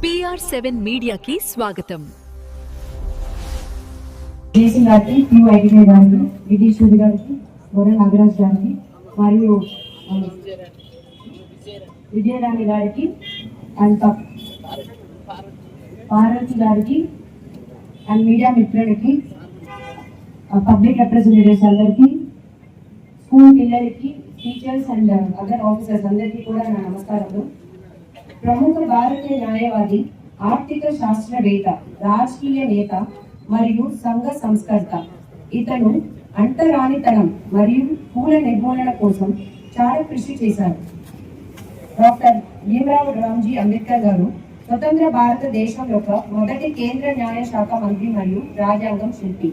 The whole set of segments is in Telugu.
PR7 మీడియాకి స్వాగతం. జేసింగ్ గారికి, QIDA గారికి, విధీశ్వరి గారికి, వరుణ్ నాగరాజ్ గారికి మరియు విజయరాణి గారికి అండ్ పార్వతి గారికి అండ్ మీడియా మిత్రులకి, పబ్లిక్ రిప్రజెంటేటివ్స్ అందరికీ, స్కూల్ పిల్లలకి, టీచర్స్ అండ్ అదర్ ఆఫీసర్స్ అందరికీ కూడా నా నమస్కారాలు. ప్రముఖ భారతీయ న్యాయవాది, ఆర్థిక శాస్త్రవేత్త, రాజకీయ నేత మరియు సంఘ సంస్కర్త. ఇతను అంటరానితనం మరియు పూల నిర్మూలన కోసం చాలా కృషి చేశారు. డాక్టర్ భీమ్రావ్ రామ్జీ అంబేద్కర్ గారు స్వతంత్ర భారతదేశం యొక్క మొదటి కేంద్ర న్యాయ శాఖ మంత్రి మరియు రాజ్యాంగం శిల్పి.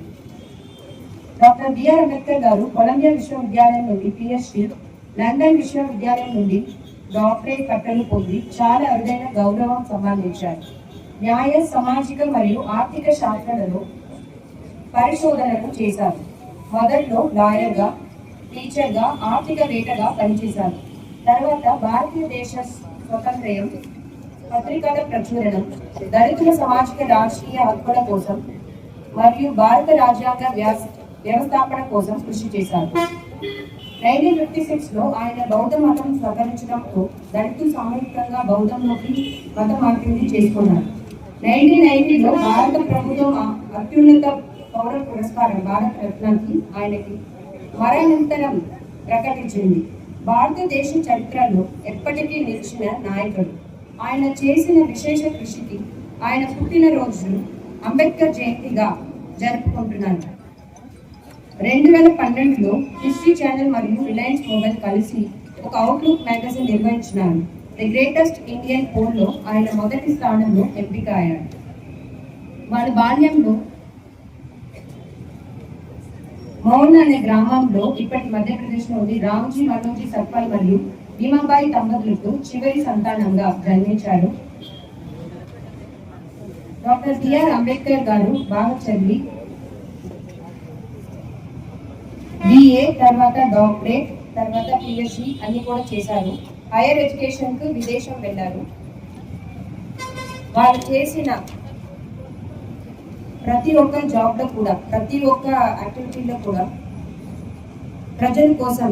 డాక్టర్ బిఆర్ అంబేద్కర్ గారు కొలంబియా విశ్వవిద్యాలయం నుండి PhD, లండన్ విశ్వవిద్యాలయం నుండి డాక్టరేట్ పట్టలు పొంది చాలా అరుదైన గౌరవం సంపాదించారు. న్యాయ, సామాజిక మరియు ఆర్థిక శాస్త్రాలలో పరిశోధనలు చేశారు. మొదట్లో లాయర్గా, టీచర్గా, ఆర్థికవేత్తగా పనిచేశారు. తర్వాత భారతదేశ స్వతంత్రం, పత్రికల ప్రచురణం, దళితుల సామాజిక రాజకీయ హక్కుల కోసం మరియు భారత రాజ్యాంగ వ్యవస్థాపన కోసం కృషి చేశారు. 1956లో ఆయన బౌద్ధ మతం స్వీకరించడంతో దళితులు సామూహికంగా బౌద్ధంలోకి మత మార్పిడి చేసుకున్నారు. 1990లో భారత ప్రభుత్వం అత్యున్నత పౌర పురస్కారం భారత రత్నానికి ఆయనకి మరణానంతరం ప్రకటించింది. భారతదేశ చరిత్రలో ఎప్పటికీ నిలిచిన నాయకుడు. ఆయన చేసిన విశేష కృషికి ఆయన పుట్టినరోజు అంబేద్కర్ జయంతిగా జరుపుకుంటున్నారు. 2012లో హిస్టరీ ఛానల్ మరియు రిలయన్స్ మొబైల్ కలిసి ఒక అవుట్లుక్ మ్యాగజైన్ నిర్వహించినారు. ది గ్రేటెస్ట్ ఇండియన్ పోల్లో ఆయన మొదటి స్థానంలో ఎంపిక అయ్యారు. వాళ్ళ బాల్యంలో మౌన్ అనే గ్రామంలో, ఇప్పటి మధ్యప్రదేశ్లోని రామ్జీ మనోజీ సర్పల్ మరియు భీమాబాయి దంపతులకు చివరి సంతానంగా జన్మించారు. డాక్టర్ బిఆర్ అంబేద్కర్ గారు బాగా చదివి BA, తర్వాత డాక్టరేట్, తర్వాత PhD అన్ని కూడా చేశారు. హైయర్ ఎడ్యుకేషన్ కు విదేశం వెళ్ళారు. వాళ్ళు చేసిన ప్రతి ఒక్క జాబ్ లో కూడా, ప్రతి ఒక్క యాక్టివిటీలో కూడా ప్రజల కోసం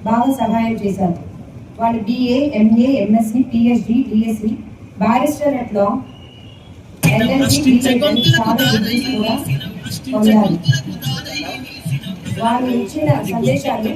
బాగా సహాయం చేశారు. వాళ్ళు BA, MA, MSc, PhD, DSc, barrister at law, LLB, చాలా డిగ్రీస్ కూడా పొందారు. వాళ్ళు ఇచ్చిన సందేశాలు